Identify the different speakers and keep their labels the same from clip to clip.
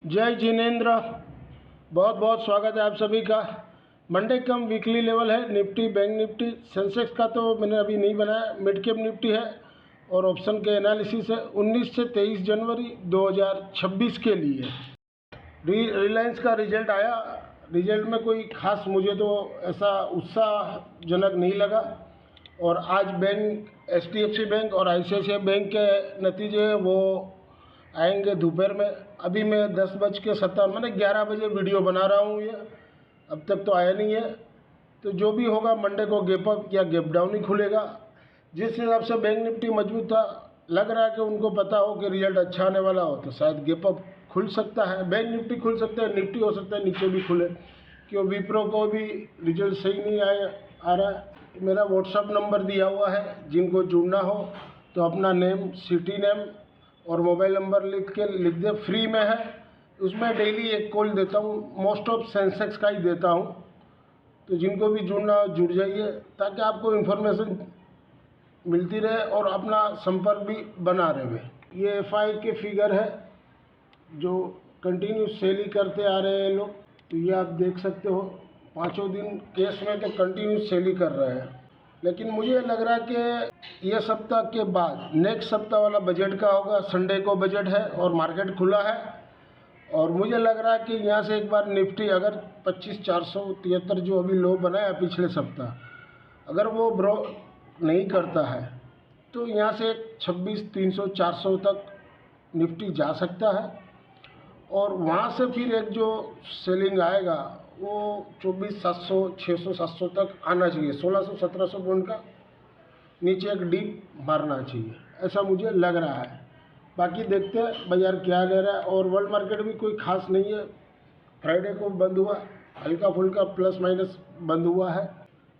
Speaker 1: जय जिनेन्द्र। बहुत बहुत स्वागत है आप सभी का। मंडे कम वीकली लेवल है निफ्टी, बैंक निफ्टी, सेंसेक्स का तो मैंने अभी नहीं बनाया, मिड कैप निफ्टी है और ऑप्शन के एनालिसिस है 19 से 23 जनवरी 2026 के लिए। रिलायंस का रिजल्ट आया। रिजल्ट में कोई खास मुझे तो ऐसा उत्साहजनक नहीं लगा और आज बैंक, HDFC बैंक और ICICI बैंक के नतीजे वो आएंगे दोपहर में। अभी मैं 10:57 मैंने 11 बजे वीडियो बना रहा हूँ, ये अब तक तो आया नहीं है। तो जो भी होगा मंडे को गैप अप या गैप डाउन ही खुलेगा। जिस हिसाब से बैंक निफ्टी मजबूत था, लग रहा है कि उनको पता हो कि रिजल्ट अच्छा आने वाला हो तो शायद गैप अप खुल सकता है। बैंक निफ्टी खुल सकता है, निफ्टी हो सकता है नीचे भी खुले, क्यों विप्रो को भी रिजल्ट सही नहीं आ रहा है। मेरा व्हाट्सअप नंबर दिया हुआ है, जिनको जुड़ना हो तो अपना नेम, सिटी नेम और मोबाइल नंबर लिख दे, फ्री में है। उसमें डेली एक कॉल देता हूँ, मोस्ट ऑफ सेंसेक्स का ही देता हूँ। तो जिनको भी जुड़ना हो जुड़ जाइए, ताकि आपको इन्फॉर्मेशन मिलती रहे और अपना संपर्क भी बना रहे। ये FI के फिगर है जो कंटिन्यू सेल ही करते आ रहे हैं लोग। तो ये आप देख सकते हो, 5 दिन केस में तो कंटिन्यू सेल ही कर रहे हैं। लेकिन मुझे लग रहा है कि यह सप्ताह के बाद नेक्स्ट सप्ताह वाला बजट का होगा। संडे को बजट है और मार्केट खुला है और मुझे लग रहा है कि यहाँ से एक बार निफ्टी अगर 25,473 जो अभी लो बनाया पिछले सप्ताह, अगर वो ब्रेक नहीं करता है तो यहाँ से 26,300 400 तक निफ्टी जा सकता है और वहाँ से फिर एक जो सेलिंग आएगा वो 24,700 600 700 तक आना चाहिए। 1600 1700 पॉइंट का नीचे एक डीप मारना चाहिए, ऐसा मुझे लग रहा है। बाकी देखते हैं बाजार क्या ले रहा है। और वर्ल्ड मार्केट भी कोई खास नहीं है। फ्राइडे को बंद हुआ, हल्का फुल्का प्लस माइनस बंद हुआ है।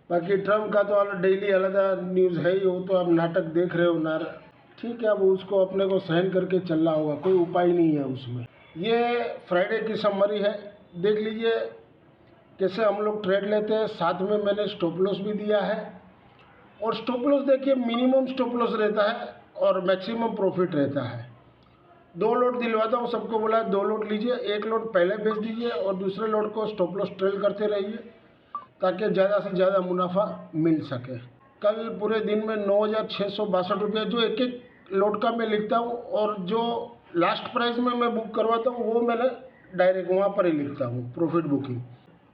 Speaker 1: बाकी ट्रम्प का तो डेली अलग न्यूज़ है ही, वो तो आप नाटक देख रहे हो ना। ठीक है, अब उसको अपने को सहन करके चलना होगा, कोई उपाय नहीं है उसमें। ये फ्राइडे की समरी है, देख लीजिए कैसे हम लोग ट्रेड लेते हैं। साथ में मैंने स्टॉप लॉस भी दिया है और स्टॉप लॉस देखिए, मिनिमम स्टॉप लॉस रहता है और मैक्सिमम प्रॉफिट रहता है। 2 लॉट दिलवाता हूँ सबको, बोला 2 लॉट लीजिए, 1 लॉट पहले बेच दीजिए और दूसरे लॉट को स्टॉप लॉस ट्रेल करते रहिए ताकि ज़्यादा से ज़्यादा मुनाफा मिल सके। कल पूरे दिन में 9,662 रुपये जो एक एक लॉट का मैं लिखता हूँ और जो लास्ट प्राइस में मैं बुक करवाता हूँ वो मैंने डायरेक्ट वहाँ पर ही लिखता हूँ, प्रॉफिट बुकिंग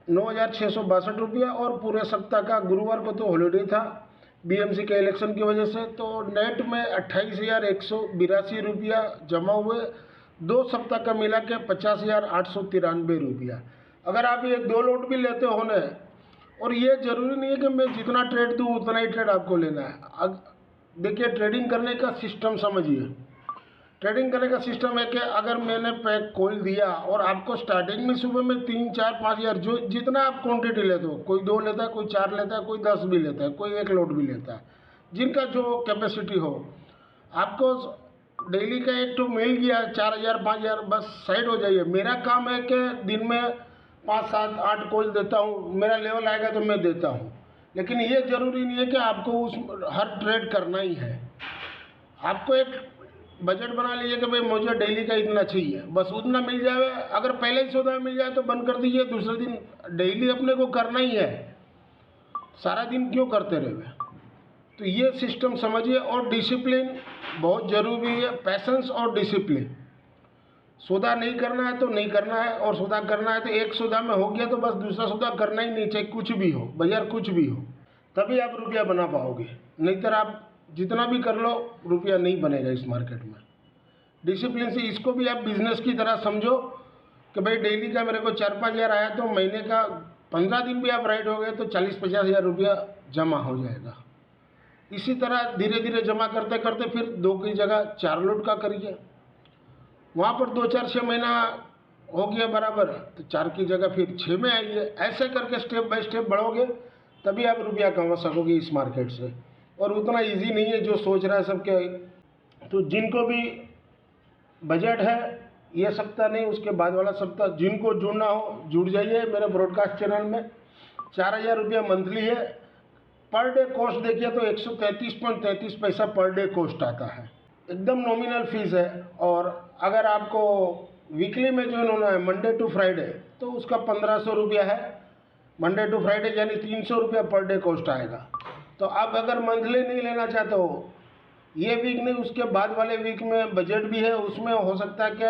Speaker 1: 9,662 रुपया। और पूरे सप्ताह का गुरुवार को तो हॉलीडे था BMC के इलेक्शन की वजह से, तो नेट में 28,182 रुपया जमा हुए। 2 सप्ताह का मिला के 50,893 रुपया। अगर आप ये 2 लॉट भी लेते हो ना, और ये ज़रूरी नहीं है कि मैं जितना ट्रेड दूँ उतना ही ट्रेड आपको लेना है। देखिए, ट्रेडिंग करने का सिस्टम समझिए। ट्रेडिंग करने का सिस्टम है कि अगर मैंने पैक कॉल दिया और आपको स्टार्टिंग में सुबह में 3 4 5 हज़ार जो जितना आप क्वांटिटी लेते हो, कोई 2 लेता है, कोई 4 लेता है, कोई 10 भी लेता है, कोई 1 लॉट भी लेता है, जिनका जो कैपेसिटी हो, आपको डेली का एक तो मिल गया 4,000 5,000, बस साइड हो जाइए। मेरा काम है कि दिन में 5 7 8 कॉल देता हूँ, मेरा लेवल आएगा तो मैं देता हूँ। लेकिन ये ज़रूरी नहीं है कि आपको उस हर ट्रेड करना ही है। आपको एक बजट बना लीजिए कि भाई मुझे डेली का इतना चाहिए, बस उतना मिल जाए। अगर पहले ही सौदा मिल जाए तो बंद कर दीजिए, दूसरे दिन डेली अपने को करना ही है, सारा दिन क्यों करते रहे। तो ये सिस्टम समझिए। और डिसिप्लिन बहुत ज़रूरी है, पैसेंस और डिसिप्लिन। सौदा नहीं करना है तो नहीं करना है, और सौदा करना है तो एक सौदा में हो गया तो बस दूसरा सौदा करना ही नहीं, चाहे कुछ भी हो, बाजार कुछ भी हो, तभी आप रुपया बना पाओगे। नहीं तो आप जितना भी कर लो रुपया नहीं बनेगा इस मार्केट में। डिसिप्लिन से इसको भी आप बिजनेस की तरह समझो कि भाई डेली का मेरे को 4-5 हज़ार आया तो महीने का 15 दिन भी आप राइट हो गए तो 40-50 हज़ार रुपया जमा हो जाएगा। इसी तरह धीरे धीरे जमा करते करते फिर 2 की जगह 4 लॉट का करिए, वहाँ पर 2 4 6 महीना हो गया बराबर, तो 4 की जगह फिर 6 में आइए। ऐसे करके स्टेप बाय स्टेप बढ़ोगे तभी आप रुपया कमा सकोगे इस मार्केट से। और उतना इजी नहीं है जो सोच रहा है सबके। तो जिनको भी बजट है ये सप्ताह नहीं, उसके बाद वाला सप्ताह, जिनको जुड़ना हो जुड़ जाइए मेरे ब्रॉडकास्ट चैनल में। 4,000 रुपया मंथली है। पर डे कॉस्ट देखिए तो 133.33 पैसा पर डे कॉस्ट आता है, एकदम नॉमिनल फीस है। और अगर आपको वीकली में ज्वाइन होना है मंडे टू फ्राइडे, तो उसका 1500 रुपया है। मंडे टू फ्राइडे यानी 300 रुपया पर डे कॉस्ट आएगा। तो आप अगर मंथली नहीं लेना चाहते हो, ये वीक नहीं उसके बाद वाले वीक में बजट भी है, उसमें हो सकता है कि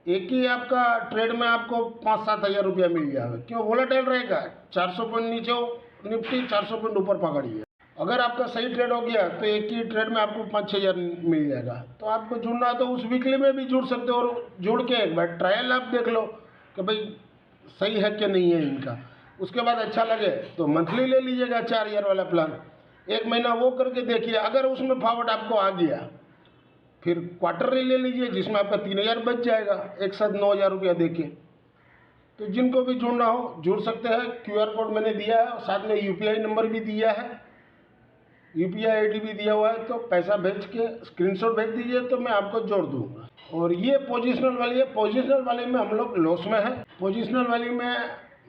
Speaker 1: एक ही आपका ट्रेड में आपको 5-7 हज़ार रुपया मिल जाएगा। क्यों? वोलेटाइल रहेगा, 400 पॉइंट नीचे हो निफ्टी, 400 पॉइंट ऊपर पकड़िए। अगर आपका सही ट्रेड हो गया तो एक ही ट्रेड में आपको 5-6 हज़ार मिल जाएगा। तो आपको जुड़ना है तो उस वीकली में भी जुड़ सकते हो, और जुड़ के एक बार ट्रायल आप देख लो कि भाई सही है कि नहीं है इनका। उसके बाद अच्छा लगे तो मंथली ले लीजिएगा 4 हज़ार वाला प्लान, 1 महीना वो करके देखिए। अगर उसमें फॉरवर्ड आपको आ गया, फिर क्वार्टरली ले लीजिए जिसमें आपका 3 हज़ार बच जाएगा, एक साथ 9 हज़ार रुपया देके। तो जिनको भी जुड़ना हो जुड़ सकते हैं। QR कोड मैंने दिया है, और साथ में UPI नंबर भी दिया है, UPI ID भी दिया हुआ है। तो पैसा भेज के स्क्रीनशॉट भेज दीजिए तो मैं आपको जोड़ दूंगा। और ये पोजिशनल वाली है, पोजिशनल वाली में हम लोग लॉस में है। पोजिशनल वाली में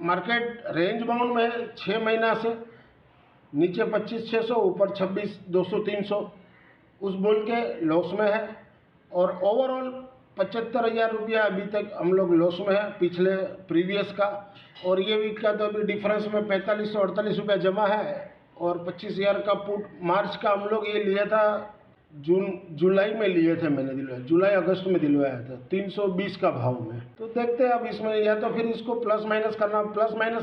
Speaker 1: मार्केट रेंज बाउंड में है 6 महीना से, नीचे 25,600, ऊपर 26,200-300, उस बोल के लॉस में है। और ओवरऑल 75,000 रुपया अभी तक हम लोग लॉस में है पिछले प्रीवियस का। और ये वीक का तो अभी डिफरेंस में 4548 रुपया जमा है। और 25,000 का पुट मार्च का हम लोग ये लिया था, जुलाई में लिए थे, मैंने दिलवाया जुलाई अगस्त में दिलवाया था 320 का भाव में। तो देखते हैं अब इसमें, या तो फिर इसको प्लस माइनस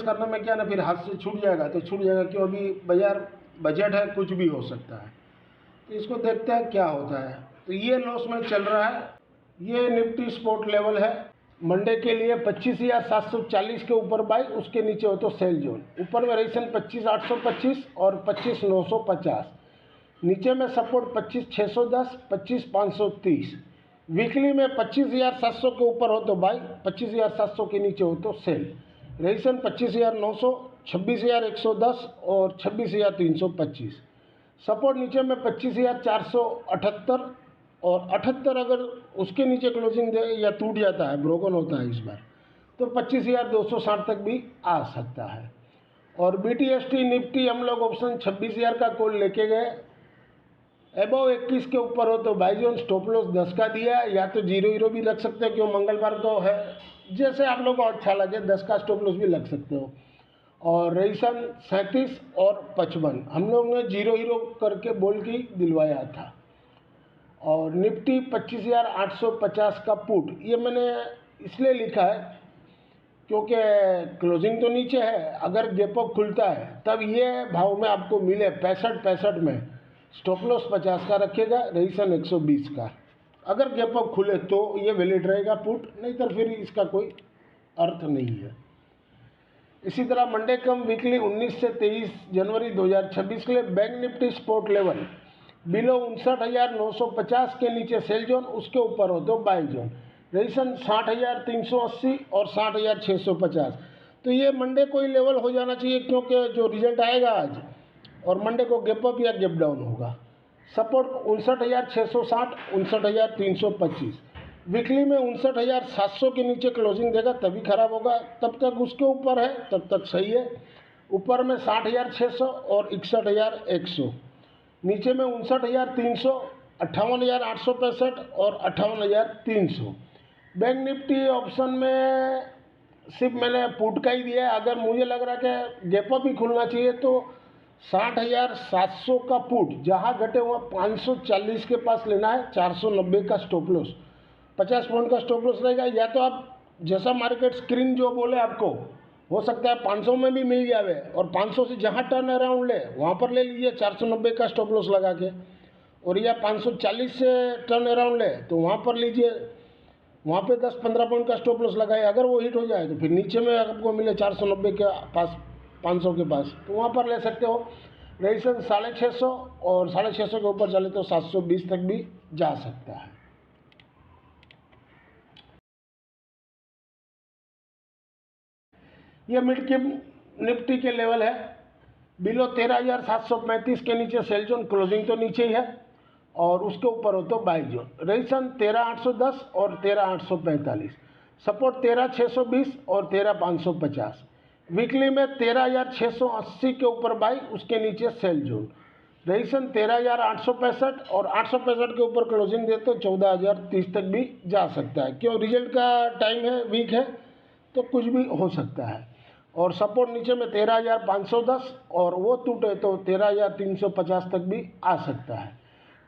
Speaker 1: करना में क्या ना, फिर हाथ से छूट जाएगा तो छूट जाएगा। क्यों? अभी बाजार बजट है, कुछ भी हो सकता है। तो इसको देखते हैं क्या होता है। तो ये लॉस में चल रहा है। ये निफ्टी स्पॉट लेवल है मंडे के लिए 25,740 के ऊपर बाई, उसके नीचे हो तो सेल जोन। ऊपर में रेजिस्टेंस 25,825 और 25,950, नीचे में सपोर्ट 25,610, 25,530। वीकली में 25,700 के ऊपर हो तो बाई, 25,700 के नीचे हो तो सेल। रेजिस्टेंस 25,900, 26,110 और 26,325। सपोर्ट नीचे में 25,478 और 78, अगर उसके नीचे क्लोजिंग दे या टूट जाता है, ब्रोकन होता है इस बार, तो 25,260 तक भी आ सकता है। और BTST निफ्टी हम लोग ऑप्शन 26,000 का कॉल लेके गए। एबव 21 के ऊपर हो तो बाई जोन, स्टॉप लॉस 10 का दिया, या तो 0 भी रख सकते हो क्यों मंगलवार को है, जैसे आप लोग को अच्छा लगे 10 का स्टॉप लॉस भी लग सकते हो। और रेजिस्टेंस 37 और 55 हम लोग ने 0 करके बोल के दिलवाया था। और निफ्टी 25,850 का पुट, ये मैंने इसलिए लिखा है क्योंकि क्लोजिंग तो नीचे है, अगर गैप अप खुलता है तब ये भाव में आपको मिले 65 में। स्टॉप लॉस 50 का रखेगा, रेजिस्टेंस 120 का। अगर गैप अप खुले तो ये वैलिड रहेगा पुट, नहीं तो फिर इसका कोई अर्थ नहीं है। इसी तरह मंडे कम वीकली 19 से 23 जनवरी 2026 के लिए bank Nifty spot level below 59,950 के नीचे सेल जोन, उसके ऊपर हो तो बाई जोन। रेजिस्टेंस 60,380 और 60,650। तो ये मंडे को ही लेवल हो जाना चाहिए, क्योंकि जो रिजल्ट आएगा आज और मंडे को गैप अप या गैप डाउन होगा। सपोर्ट 59,660, 59,325। वीकली में 59,700 के नीचे क्लोजिंग देगा तभी खराब होगा, तब तक उसके ऊपर है तब तक सही है। ऊपर में 60,600 और 61,100, नीचे में 59,300, 58,865 और 58,300। बैंक निफ्टी ऑप्शन में सिर्फ मैंने पुट का ही दिया है। अगर मुझे लग रहा है कि गैप अप ही खुलना चाहिए तो 60,700 का पुट, जहाँ घटे हुआ 540 के पास लेना है, 490 का स्टॉप लॉस, 50 पॉइंट का स्टॉप लॉस रहेगा। या तो आप जैसा मार्केट स्क्रीन जो बोले आपको, हो सकता है 500 में भी मिल जावे, और 500 से जहाँ टर्न अराउंड ले वहाँ पर ले लीजिए 490 का स्टॉप लॉस लगा के। और या 540 से टर्न अराउंड ले तो वहाँ पर लीजिए, वहाँ पे 10-15 पॉइंट का स्टॉप लॉस लगाए। अगर वो हिट हो जाए तो फिर नीचे में आपको मिले 490 के पास, 500 के पास, तो वहाँ पर ले सकते हो। रेजिस्टेंस 650 और 650 के ऊपर चले तो 720 तक भी जा सकता है। ये मिड कैप निफ्टी के लेवल है। बिलो 13,735 के नीचे सेल जोन, क्लोजिंग तो नीचे ही है, और उसके ऊपर हो तो बाई जोन। रेजिस्टेंस 13,810 और 13,845। सपोर्ट 13,620 और 13,550। वीकली में 13,680 के ऊपर बाई, उसके नीचे सेल जोन। रजिस्ट्रेशन 13,865 और 865 के ऊपर क्लोजिंग दे तो 14,030 तक भी जा सकता है। क्यों, रिजल्ट का टाइम है, वीक है, तो कुछ भी हो सकता है। और सपोर्ट नीचे में 13,510 और वो टूटे तो 13,350 तक भी आ सकता है।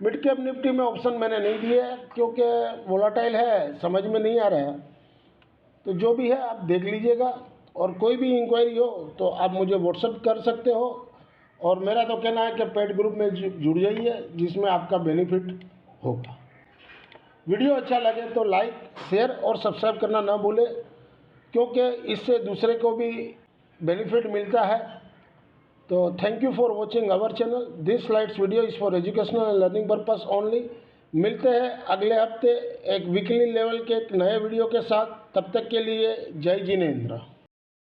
Speaker 1: मिड कैप निफ्टी में ऑप्शन मैंने नहीं दिए है क्योंकि वोलाटाइल है, समझ में नहीं आ रहा है। तो जो भी है आप देख लीजिएगा, और कोई भी इंक्वायरी हो तो आप मुझे व्हाट्सएप कर सकते हो। और मेरा तो कहना है कि पेड ग्रुप में जुड़ जाइए, जिसमें आपका बेनिफिट होगा। वीडियो अच्छा लगे तो लाइक, शेयर और सब्सक्राइब करना ना भूलें, क्योंकि इससे दूसरे को भी बेनिफिट मिलता है। तो thank you for watching our channel. This slides video is for educational and learning purpose only. मिलते हैं अगले हफ्ते एक वीकली लेवल के एक नए वीडियो के साथ। तब तक के लिए जय जिनेंद्र।